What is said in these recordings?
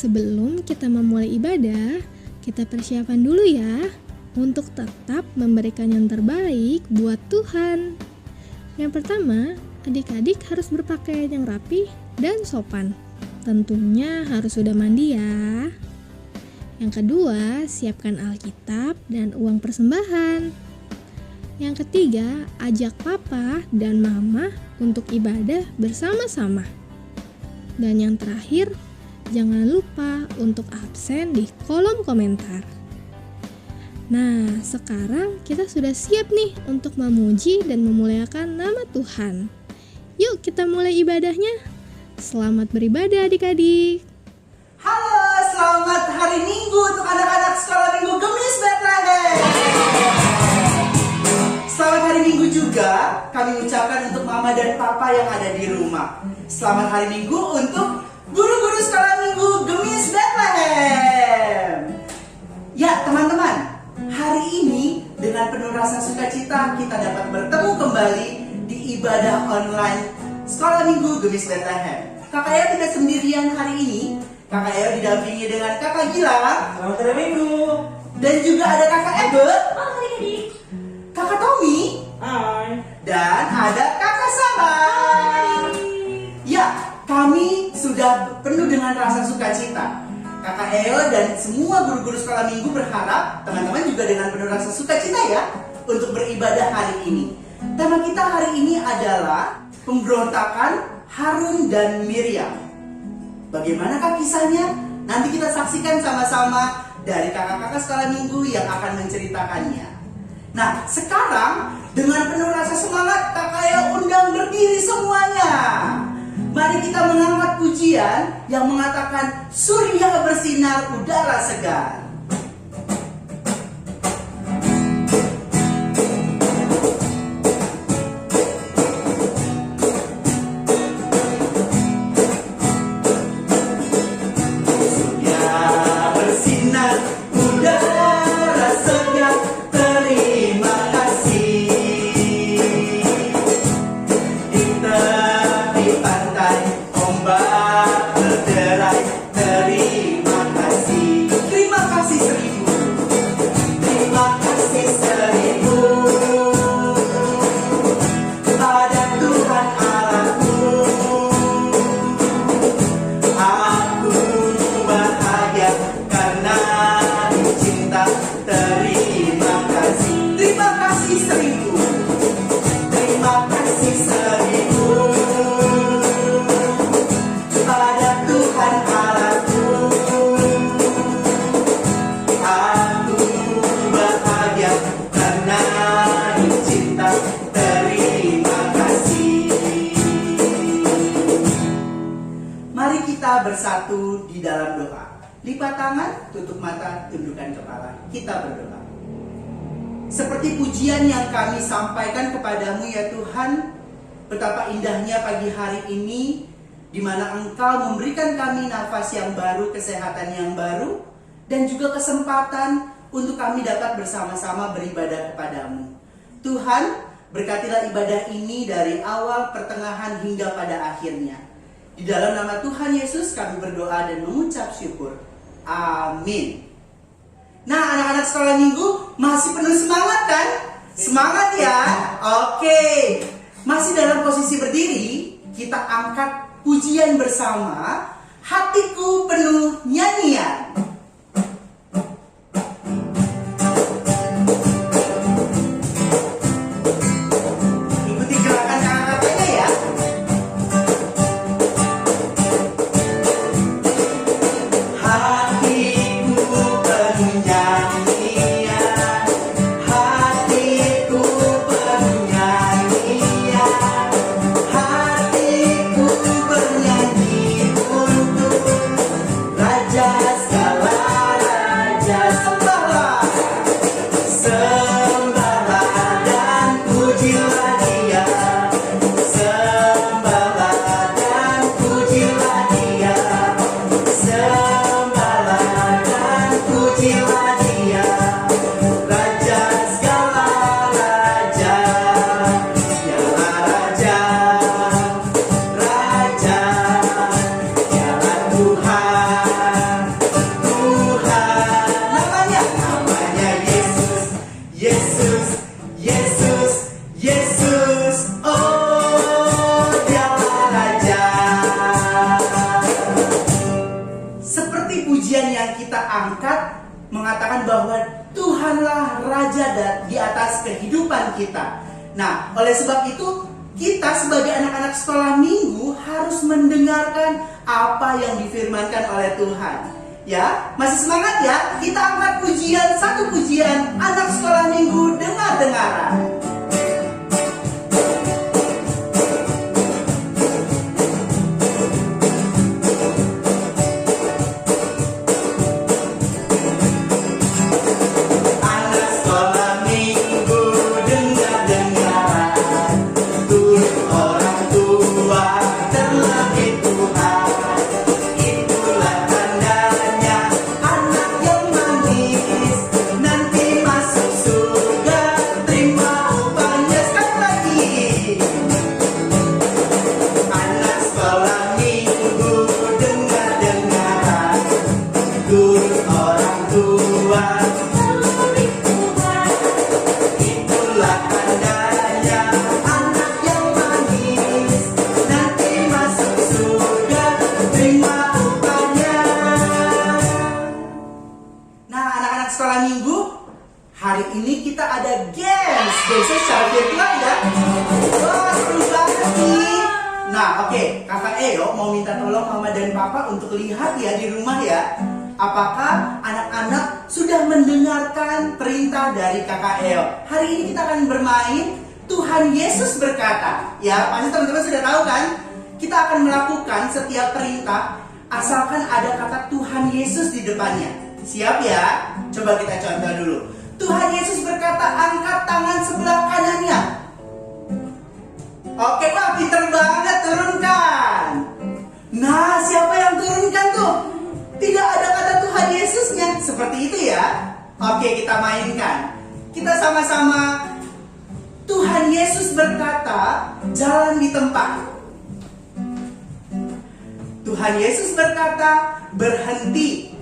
Sebelum kita memulai ibadah, kita persiapan dulu ya untuk tetap memberikan yang terbaik buat Tuhan. Yang pertama, adik-adik harus berpakaian yang rapi dan sopan. Tentunya harus sudah mandi ya. Yang kedua, siapkan Alkitab dan uang persembahan. Yang ketiga, ajak papa dan mama untuk ibadah bersama-sama. Dan yang terakhir, jangan lupa untuk absen di kolom komentar. Nah, sekarang kita sudah siap nih untuk memuji dan memuliakan nama Tuhan. Yuk kita mulai ibadahnya. Selamat beribadah adik-adik. Halo, selamat hari Minggu untuk anak-anak sekolah Minggu Gemis Bethlehem. Selamat hari Minggu juga kami ucapkan untuk mama dan papa yang ada di rumah. Selamat hari Minggu untuk guru-guru sekolah Minggu Gemis Bethlehem. Ya teman-teman, hari ini dengan penuh rasa sukacita kita dapat bertemu kembali di ibadah online sekolah Minggu Gemis Bethlehem. Kakak Eo tidak sendirian hari ini. Kakak Eo didampingi dengan Kakak Gilang. Selamat hari Minggu. Dan juga ada Kakak Ebe. Halo adik-adik. Kakak Tommy. Hai. Dan ada Kakak Sarah. Ya, kami sudah penuh dengan rasa sukacita. Kakak Eo dan semua guru-guru sekolah Minggu berharap teman-teman juga dengan penuh rasa sukacita ya untuk beribadah hari ini. Tema kita hari ini adalah pemberontakan Harun dan Miriam. Bagaimanakah kisahnya? Nanti kita saksikan sama-sama dari kakak-kakak sekolah Minggu yang akan menceritakannya. Nah, sekarang dengan penuh rasa semangat Kakak Eo undang berdiri semuanya. Mari kita mengangkat pujian yang mengatakan surya bersinar, udara segar. Bersatu di dalam doa. Lipat tangan, tutup mata, tundukkan kepala. Kita berdoa. Seperti pujian yang kami sampaikan kepadamu ya Tuhan, betapa indahnya pagi hari ini di mana Engkau memberikan kami nafas yang baru, kesehatan yang baru, dan juga kesempatan untuk kami dapat bersama-sama beribadah kepadamu. Tuhan, berkatilah ibadah ini dari awal, pertengahan, hingga pada akhirnya. Di dalam nama Tuhan Yesus kami berdoa dan mengucap syukur. Amin. Nah, anak-anak sekolah Minggu masih penuh semangat kan? Semangat ya? Oke. Masih dalam posisi berdiri, kita angkat pujian bersama. Hatiku penuh nyanyian. Ikuti gerakan kakak-kakaknya ya. Segala bahwa Tuhanlah Raja di atas kehidupan kita. Nah, oleh sebab itu kita sebagai anak-anak sekolah minggu harus mendengarkan apa yang difirmankan oleh Tuhan. Ya, masih semangat ya? Kita angkat pujian, satu pujian anak sekolah minggu dengar-dengaran. Untuk lihat ya di rumah ya, apakah anak-anak sudah mendengarkan perintah dari Kakak Eo. Hari ini kita akan bermain Tuhan Yesus berkata. Ya, pasti teman-teman sudah tahu kan? Kita akan melakukan setiap perintah asalkan ada kata Tuhan Yesus di depannya. Siap ya? Coba kita contoh dulu. Tuhan Yesus berkata, angkat tangan sebelah kanannya. Oke, wah pinter banget, turunkan. Nah, siapa yang turunkan tuh? Tidak ada kata Tuhan Yesusnya. Seperti itu ya. Oke, kita mainkan. Kita sama-sama. Tuhan Yesus berkata, jalan di tempat. Tuhan Yesus berkata, berhenti.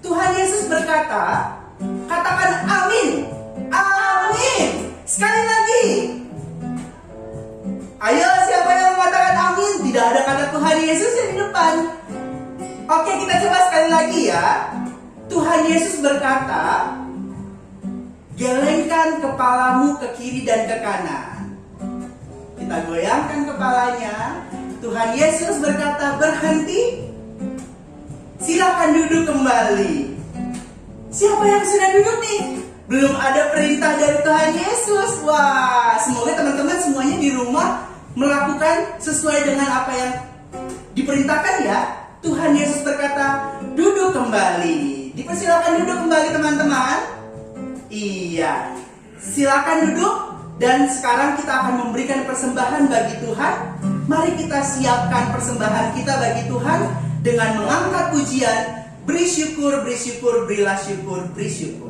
Tuhan Yesus berkata, katakan amin. Amin. Sekali lagi. Ayo, siapa yang mengatakan amin? Tidak ada kata Tuhan Yesus yang di depan. Oke, kita coba sekali lagi ya. Tuhan Yesus berkata, gelengkan kepalamu ke kiri dan ke kanan. Kita goyangkan kepalanya. Tuhan Yesus berkata, berhenti. Silakan duduk kembali. Siapa yang sudah duduk nih? Belum ada perintah dari Tuhan Yesus. Wah, semoga teman-teman semuanya di rumah melakukan sesuai dengan apa yang diperintahkan ya. Tuhan Yesus berkata, duduk kembali. Dipersilakan duduk kembali teman-teman. Iya, silakan duduk. Dan sekarang kita akan memberikan persembahan bagi Tuhan. Mari kita siapkan persembahan kita bagi Tuhan dengan mengangkat pujian. Beri syukur, beri syukur, berilah syukur, beri syukur.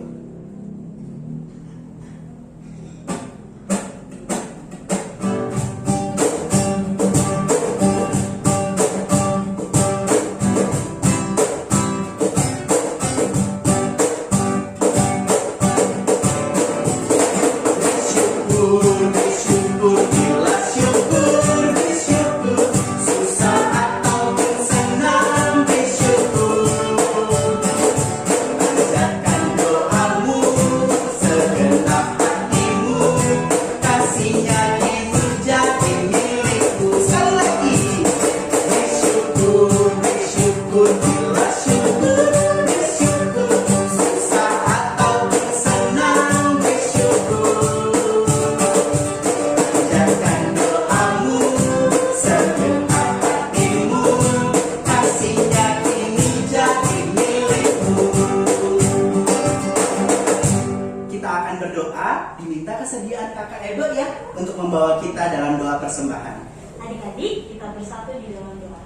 kesediaan Kakak Edo ya untuk membawa kita dalam doa persembahan. Adik-adik, kita bersatu di dalam doa.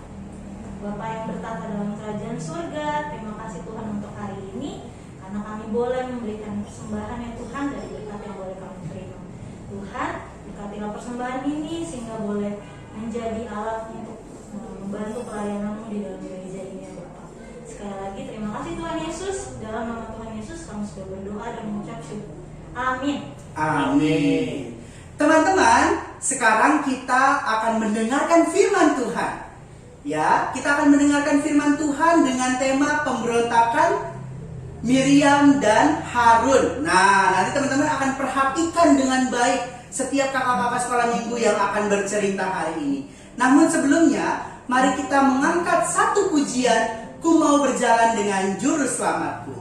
Bapa yang bertata dalam kerajaan surga, terima kasih Tuhan untuk hari ini, karena kami boleh memberikan persembahan yang Tuhan dari berkat yang boleh kami terima. Tuhan, berkatilah persembahan ini sehingga boleh menjadi alat untuk membantu pelayanan-Mu di dalam gereja ini ya Bapak. Sekali lagi terima kasih Tuhan Yesus. Dalam nama Tuhan Yesus kami sudah berdoa dan mengucap syukur. Amin. Amin. Teman-teman, sekarang kita akan mendengarkan firman Tuhan. Ya, kita akan mendengarkan firman Tuhan dengan tema pemberontakan Miriam dan Harun. Nah, nanti teman-teman akan perhatikan dengan baik setiap kakak-kakak sekolah minggu yang akan bercerita hari ini. Namun sebelumnya, mari kita mengangkat satu pujian, Ku Mau Berjalan Dengan Juru Selamatku.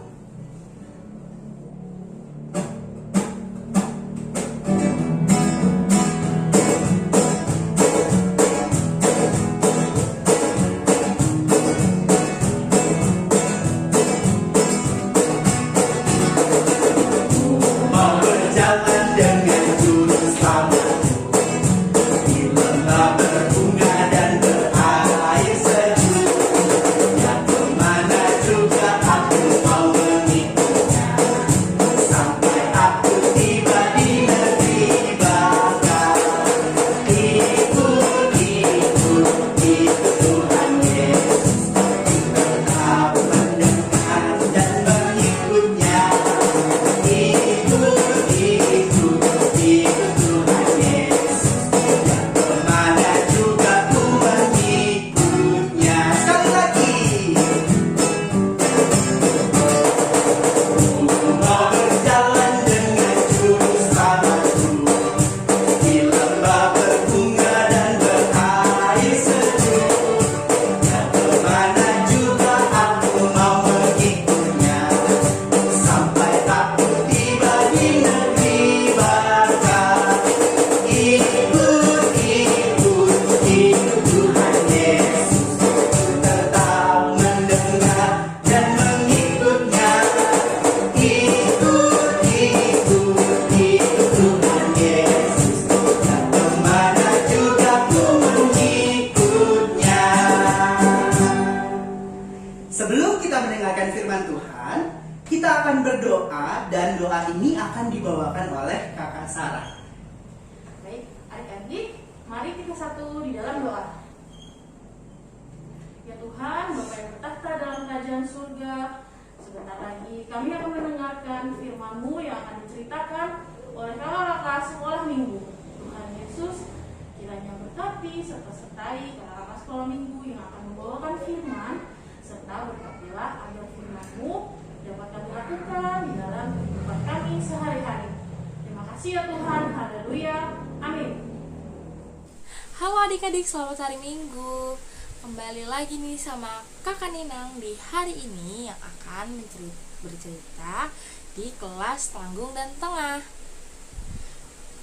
Sebelum kita mendengarkan firman Tuhan, kita akan berdoa dan doa ini akan dibawakan oleh Kakak Sarah. Baik, adik-adik, mari kita satu di dalam doa. Ya Tuhan, Bapa yang bertahta dalam kerajaan surga, sebentar lagi kami akan mendengarkan firman-Mu yang akan diceritakan oleh kakak-kakak sekolah minggu. Tuhan Yesus, kiranya berkati serta sertai kakak-kakak sekolah minggu yang akan membawakan firman, serta berkatilah agar firman-Mu dapat kami lakukan di dalam kehidupan kami sehari-hari. Terima kasih ya Tuhan, haleluya, amin. Halo adik-adik, selamat hari Minggu. Kembali lagi nih sama Kakak Ninang di hari ini yang akan bercerita di kelas tanggung dan tengah.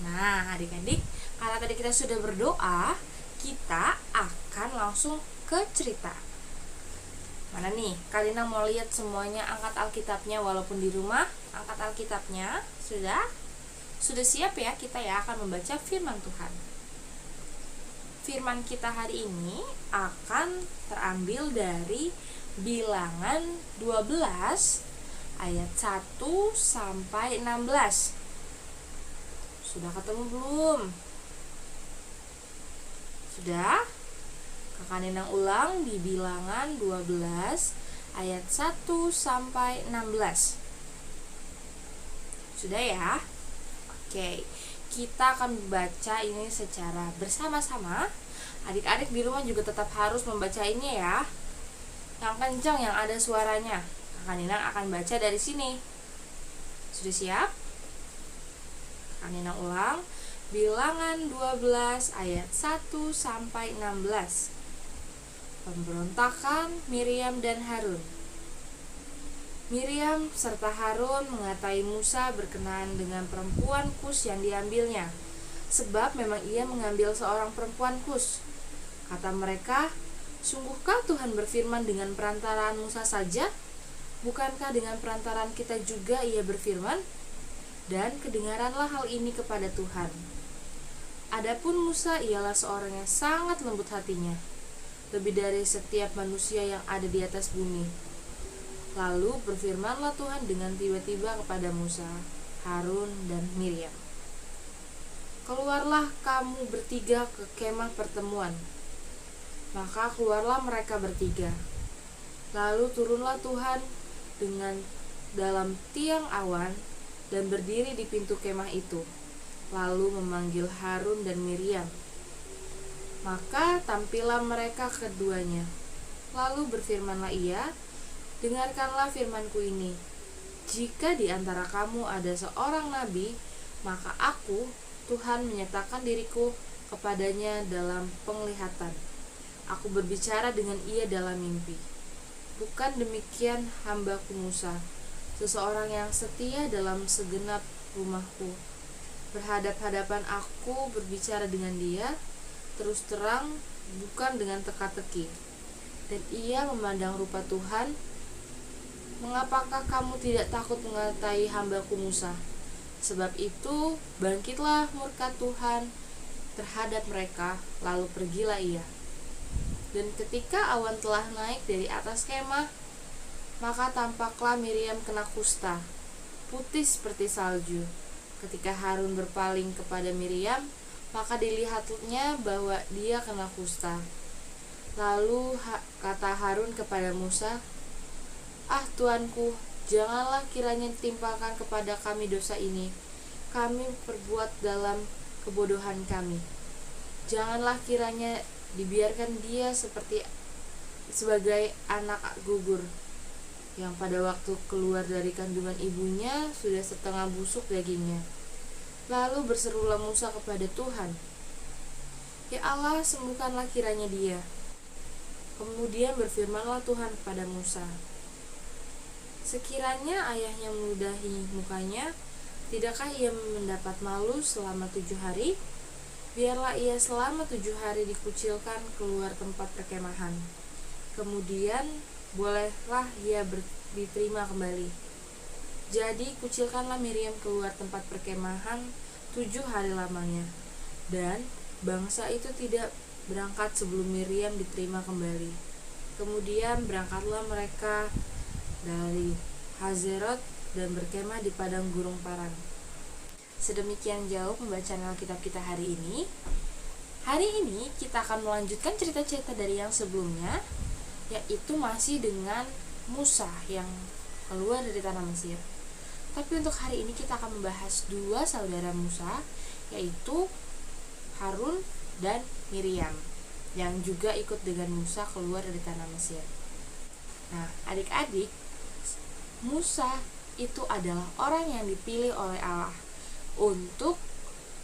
Nah adik-adik, karena tadi kita sudah berdoa, kita akan langsung ke cerita. Mana nih, Kak Ninang mau lihat semuanya, angkat Alkitabnya walaupun di rumah. Angkat Alkitabnya, sudah siap ya, kita ya akan membaca firman Tuhan. Firman kita hari ini akan terambil dari Bilangan 12 ayat 1 sampai 16. Sudah ketemu belum? Sudah? Kakak Nenang ulang di Bilangan 12 ayat 1 sampai 16. Sudah ya? Oke. Kita akan membaca ini secara bersama-sama. Adik-adik di rumah juga tetap harus membacanya ya. Yang kencang, yang ada suaranya. Kakak Ninang akan baca dari sini. Sudah siap? Kakak Ninang ulang. Bilangan 12 ayat 1 sampai 16. Pemberontakan Miriam dan Harun. Miriam serta Harun mengatai Musa berkenaan dengan perempuan Kus yang diambilnya, sebab memang ia mengambil seorang perempuan Kus. Kata mereka, sungguhkah Tuhan berfirman dengan perantaraan Musa saja? Bukankah dengan perantaraan kita juga ia berfirman? Dan kedengaranlah hal ini kepada Tuhan. Adapun Musa ialah seorang yang sangat lembut hatinya, lebih dari setiap manusia yang ada di atas bumi. Lalu berfirmanlah Tuhan dengan tiba-tiba kepada Musa, Harun, dan Miriam. Keluarlah kamu bertiga ke kemah pertemuan. Maka keluarlah mereka bertiga. Lalu turunlah Tuhan dengan dalam tiang awan dan berdiri di pintu kemah itu. Lalu memanggil Harun dan Miriam. Maka tampillah mereka keduanya. Lalu berfirmanlah ia, dengarkanlah firmanku ini. Jika di antara kamu ada seorang nabi, maka aku, Tuhan, menyatakan diriku kepadanya dalam penglihatan. Aku berbicara dengan ia dalam mimpi. Bukan demikian hambaku Musa, seseorang yang setia dalam segenap rumahku. Berhadap-hadapan aku berbicara dengan dia, terus terang, bukan dengan teka-teki. Dan ia memandang rupa Tuhan. Mengapakah kamu tidak takut mengatai hambaku Musa? Sebab itu bangkitlah murka Tuhan terhadap mereka, lalu pergilah ia. Dan ketika awan telah naik dari atas kemah, maka tampaklah Miriam kena kusta, putih seperti salju. Ketika Harun berpaling kepada Miriam, maka dilihatnya bahwa dia kena kusta. Lalu kata Harun kepada Musa, "Ah Tuanku, janganlah kiranya ditimpakan kepada kami dosa ini. Kami perbuat dalam kebodohan kami. Janganlah kiranya dibiarkan dia sebagai anak gugur, yang pada waktu keluar dari kandungan ibunya sudah setengah busuk dagingnya." Lalu berserulah Musa kepada Tuhan, "Ya Allah, sembuhkanlah kiranya dia." Kemudian berfirmanlah Tuhan kepada Musa, "Sekiranya ayahnya meludahi mukanya, tidakkah ia mendapat malu selama 7 hari? Biarlah ia selama 7 hari dikucilkan keluar tempat perkemahan. Kemudian bolehlah ia diterima kembali." Jadi kucilkanlah Miriam keluar tempat perkemahan 7 hari lamanya. Dan bangsa itu tidak berangkat sebelum Miriam diterima kembali. Kemudian berangkatlah mereka dari Hazerot dan berkemah di padang gurun Paran. Sedemikian jauh pembacaan Alkitab kita hari ini. Hari ini kita akan melanjutkan cerita-cerita dari yang sebelumnya, yaitu masih dengan Musa yang keluar dari tanah Mesir. Tapi untuk hari ini kita akan membahas 2 saudara Musa, yaitu Harun dan Miriam, yang juga ikut dengan Musa keluar dari tanah Mesir. Nah, adik-adik, Musa itu adalah orang yang dipilih oleh Allah untuk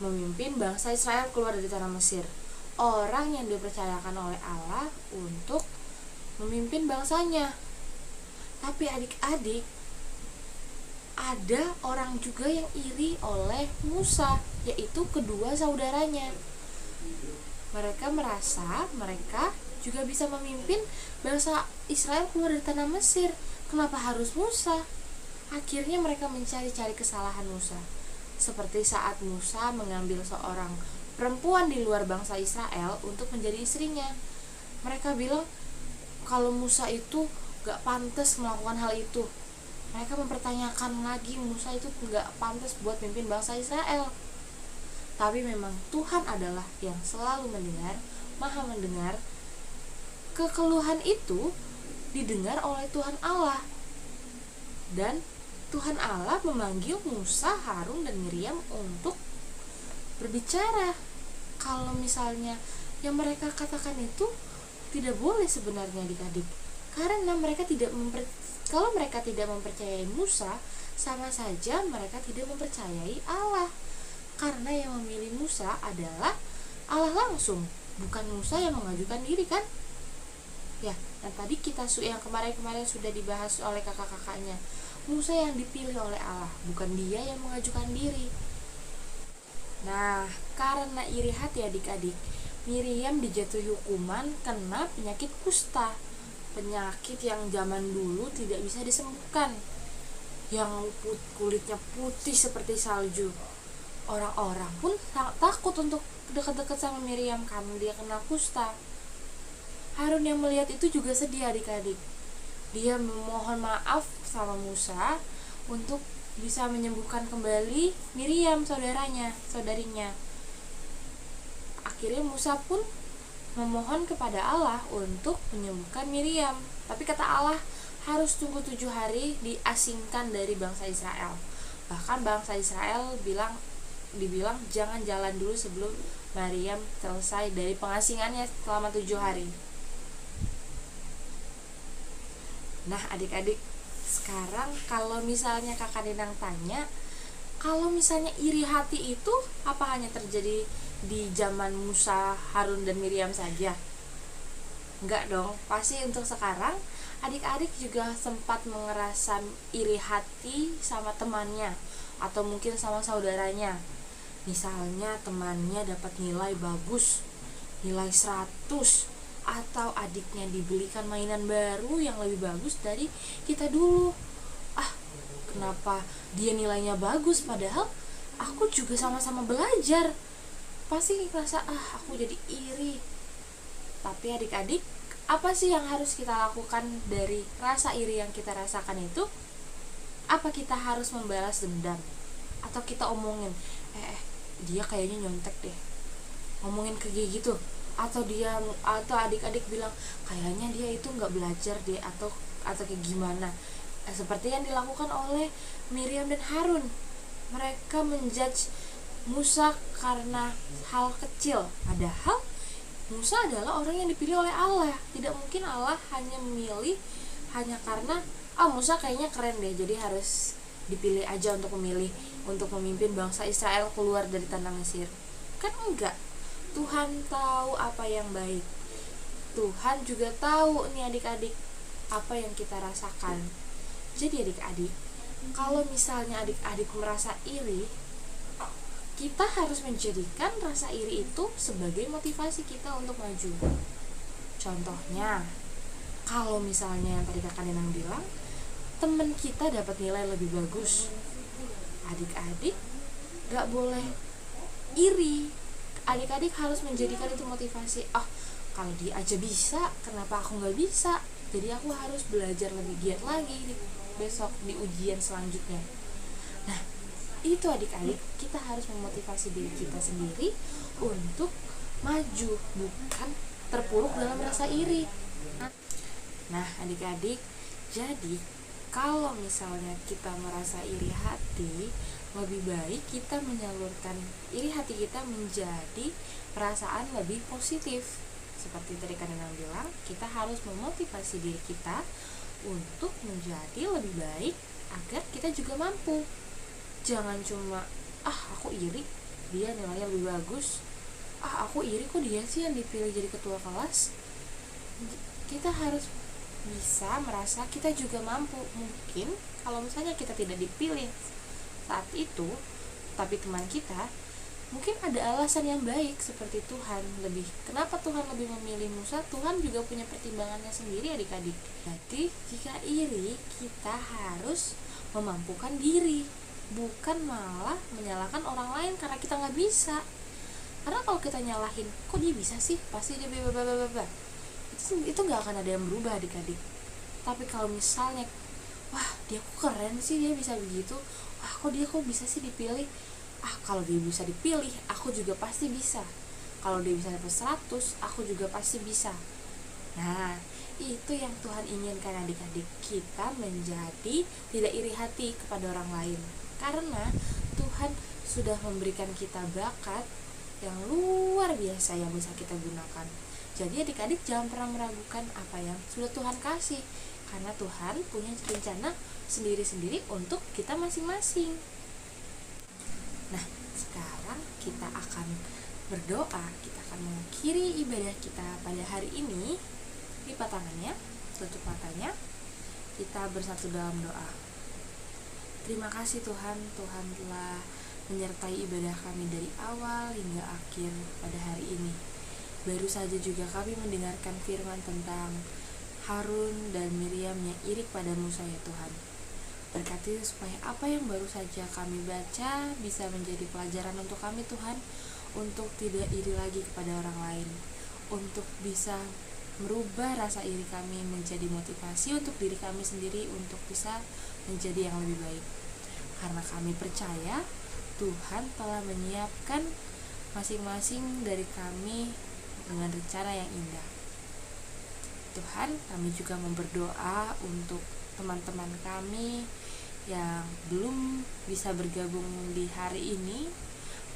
memimpin bangsa Israel keluar dari tanah Mesir. Orang yang dipercayakan oleh Allah untuk memimpin bangsanya. Tapi adik-adik, ada orang juga yang iri oleh Musa, yaitu kedua saudaranya. Mereka merasa mereka juga bisa memimpin bangsa Israel keluar dari tanah Mesir. Kenapa harus Musa? Akhirnya mereka mencari-cari kesalahan Musa. Seperti saat Musa mengambil seorang perempuan di luar bangsa Israel untuk menjadi istrinya. Mereka bilang kalau Musa itu gak pantas melakukan hal itu. Mereka mempertanyakan lagi Musa itu gak pantas buat mimpin bangsa Israel. Tapi memang Tuhan adalah yang selalu mendengar, maha mendengar. Kekeluhan itu didengar oleh Tuhan Allah. Dan Tuhan Allah memanggil Musa, Harun, dan Miriam untuk berbicara. Kalau misalnya yang mereka katakan itu tidak boleh sebenarnya adik-adik. Karena mereka kalau mereka tidak mempercayai Musa, sama saja mereka tidak mempercayai Allah. Karena yang memilih Musa adalah Allah langsung, bukan Musa yang mengajukan diri kan? Ya, dan tadi yang kemarin-kemarin sudah dibahas oleh kakak-kakaknya. Musa yang dipilih oleh Allah, bukan dia yang mengajukan diri. Nah, karena iri hati adik-adik, Miriam dijatuhi hukuman kena penyakit kusta. Penyakit yang zaman dulu tidak bisa disembuhkan, yang kulitnya putih seperti salju. Orang-orang pun sangat takut untuk dekat-dekat sama Miriam karena dia kena kusta. Harun yang melihat itu juga sedih adik-adik. Dia memohon maaf sama Musa untuk bisa menyembuhkan kembali Miriam saudarinya. Akhirnya Musa pun memohon kepada Allah untuk menyembuhkan Miriam. Tapi kata Allah harus tunggu 7 hari diasingkan dari bangsa Israel. Bahkan bangsa Israel dibilang jangan jalan dulu sebelum Miriam selesai dari pengasingannya selama 7 hari. Nah adik-adik, sekarang kalau misalnya Kakak Denang tanya, kalau misalnya iri hati itu apa hanya terjadi di zaman Musa, Harun dan Miriam saja? Enggak dong, pasti untuk sekarang adik-adik juga sempat mengerasa iri hati sama temannya atau mungkin sama saudaranya. Misalnya temannya dapat nilai bagus, nilai 100, atau adiknya dibelikan mainan baru yang lebih bagus dari kita dulu. Kenapa dia nilainya bagus padahal aku juga sama-sama belajar? Pasti ngerasa aku jadi iri. Tapi adik-adik, apa sih yang harus kita lakukan dari rasa iri yang kita rasakan itu? Apa kita harus membalas dendam? Atau kita omongin, dia kayaknya nyontek deh, ngomongin kayak gitu? Atau adik-adik bilang, kayaknya dia itu nggak belajar deh, atau kayak gimana? Seperti yang dilakukan oleh Miriam dan Harun. Mereka menjudge Musa karena hal kecil, padahal Musa adalah orang yang dipilih oleh Allah. Tidak mungkin Allah hanya memilih hanya karena Musa kayaknya keren deh, jadi harus dipilih aja untuk memimpin bangsa Israel keluar dari tanah Mesir. Kan enggak. Tuhan tahu apa yang baik. Tuhan juga tahu nih adik-adik apa yang kita rasakan. Jadi adik-adik, kalau misalnya adik-adik merasa iri, kita harus menjadikan rasa iri itu sebagai motivasi kita untuk maju. Contohnya, kalau misalnya yang tadi Kakak Denang bilang, teman kita dapat nilai lebih bagus, adik-adik gak boleh iri. Adik-adik harus menjadikan itu motivasi. Kalau dia aja bisa, kenapa aku gak bisa? Jadi aku harus belajar lebih giat lagi besok di ujian selanjutnya. Nah, itu adik-adik, kita harus memotivasi diri kita sendiri untuk maju, bukan terpuruk dalam rasa iri. Nah adik-adik, jadi kalau misalnya kita merasa iri hati, lebih baik kita menyalurkan iri hati kita menjadi perasaan lebih positif. Seperti tadi Kak Denang bilang, kita harus memotivasi diri kita untuk menjadi lebih baik agar kita juga mampu. Jangan cuma aku iri, dia nilainya lebih bagus. Aku iri kok dia sih yang dipilih jadi ketua kelas. Kita harus bisa merasa kita juga mampu. Mungkin kalau misalnya kita tidak dipilih saat itu, tapi teman kita, mungkin ada alasan yang baik seperti Tuhan. Kenapa Tuhan lebih memilih Musa? Tuhan juga punya pertimbangannya sendiri adik-adik. Jadi jika iri, kita harus memampukan diri, bukan malah menyalahkan orang lain karena kita nggak bisa. Karena kalau kita nyalahin, kok dia bisa sih, pasti dia itu nggak akan ada yang berubah adik-adik. Tapi kalau misalnya, dia kok keren sih, dia bisa begitu, dia kok bisa sih dipilih, kalau dia bisa dipilih, aku juga pasti bisa. Kalau dia bisa dapat 100, aku juga pasti bisa. Nah, itu yang Tuhan inginkan adik-adik, kita menjadi tidak iri hati kepada orang lain. Karena Tuhan sudah memberikan kita bakat yang luar biasa yang bisa kita gunakan. Jadi adik-adik jangan pernah meragukan apa yang sudah Tuhan kasih, karena Tuhan punya rencana sendiri-sendiri untuk kita masing-masing. Nah, sekarang kita akan berdoa, kita akan mengakhiri ibadah kita pada hari ini. Lipat tangannya, tutup matanya, kita bersatu dalam doa. Terima kasih Tuhan, Tuhan telah menyertai ibadah kami dari awal hingga akhir pada hari ini. Baru saja juga kami mendengarkan firman tentang Harun dan Miriam yang iri pada Musa ya Tuhan. Berkati supaya apa yang baru saja kami baca bisa menjadi pelajaran untuk kami Tuhan, untuk tidak iri lagi kepada orang lain, untuk bisa merubah rasa iri kami menjadi motivasi untuk diri kami sendiri untuk bisa menjadi yang lebih baik. Karena kami percaya Tuhan telah menyiapkan masing-masing dari kami dengan rencana yang indah. Tuhan, kami juga berdoa untuk teman-teman kami yang belum bisa bergabung di hari ini.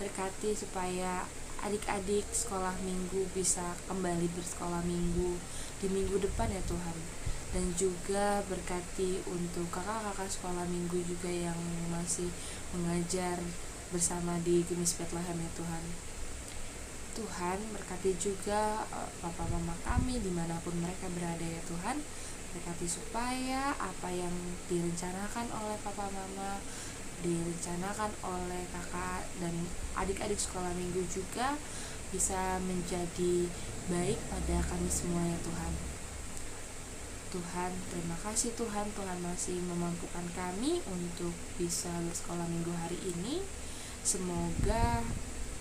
Berkati supaya adik-adik sekolah minggu bisa kembali bersekolah minggu di minggu depan ya Tuhan. dan juga berkati untuk kakak-kakak sekolah minggu juga yang masih mengajar bersama di Gemis Bethlehem ya Tuhan. Tuhan berkati juga papa mama kami dimanapun mereka berada ya Tuhan. Berkati supaya apa yang direncanakan oleh papa mama, direncanakan oleh kakak dan adik-adik sekolah minggu juga bisa menjadi baik pada kami semua ya Tuhan. Tuhan, terima kasih Tuhan, Tuhan masih memampukan kami untuk bisa bersekolah minggu hari ini. Semoga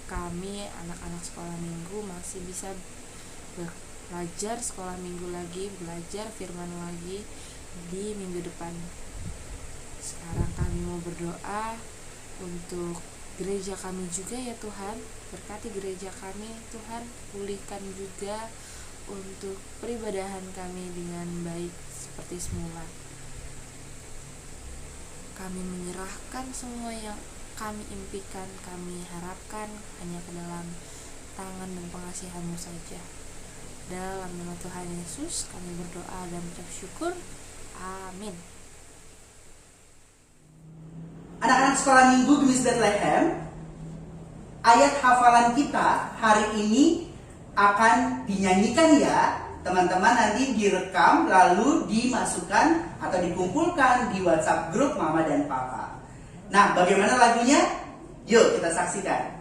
kami anak-anak sekolah minggu masih bisa belajar sekolah minggu lagi, belajar firman lagi di minggu depan. Sekarang kami mau berdoa untuk gereja kami juga ya Tuhan. Berkati gereja kami Tuhan, pulihkan juga untuk peribadahan kami dengan baik seperti semula. Kami menyerahkan semua yang kami impikan, kami harapkan hanya ke dalam tangan dan pengasihan-Mu saja. Dalam nama Tuhan Yesus kami berdoa dan mengucap syukur. Amin. Anak-anak sekolah minggu Gemis Bethlehem, ayat hafalan kita hari ini akan dinyanyikan ya. Teman-teman nanti direkam lalu dimasukkan atau dikumpulkan di WhatsApp grup Mama dan Papa. Nah, bagaimana lagunya? Yuk kita saksikan.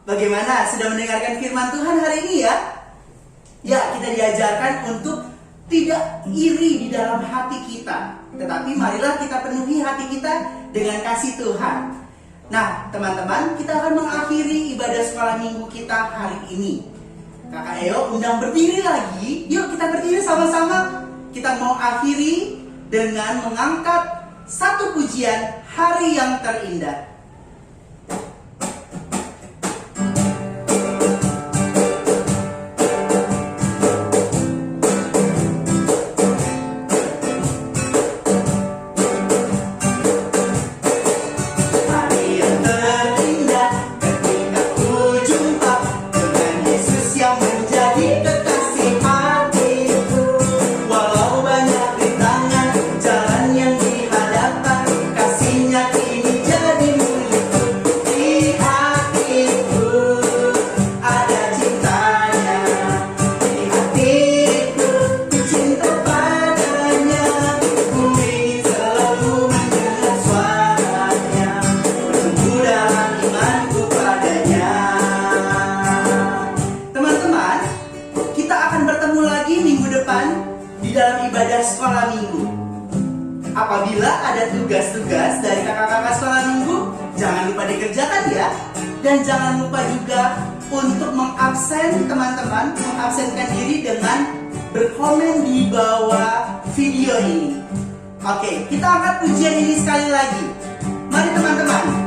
Bagaimana? Sudah mendengarkan firman Tuhan hari ini ya? Ya, kita diajarkan untuk tidak iri di dalam hati kita. Tetapi marilah kita penuhi hati kita dengan kasih Tuhan. Nah, teman-teman, kita akan mengakhiri ibadah sekolah minggu kita hari ini. Kakak Eo undang berdiri lagi. Yuk kita berdiri sama-sama. Kita mau akhiri dengan mengangkat satu pujian hari yang terindah. Sekolah minggu. Apabila ada tugas-tugas dari kakak-kakak sekolah minggu, jangan lupa dikerjakan ya. Dan jangan lupa juga untuk mengabsen teman-teman, mengabsenkan diri dengan berkomen di bawah video ini. Oke, kita angkat pujian ini sekali lagi. Mari teman-teman.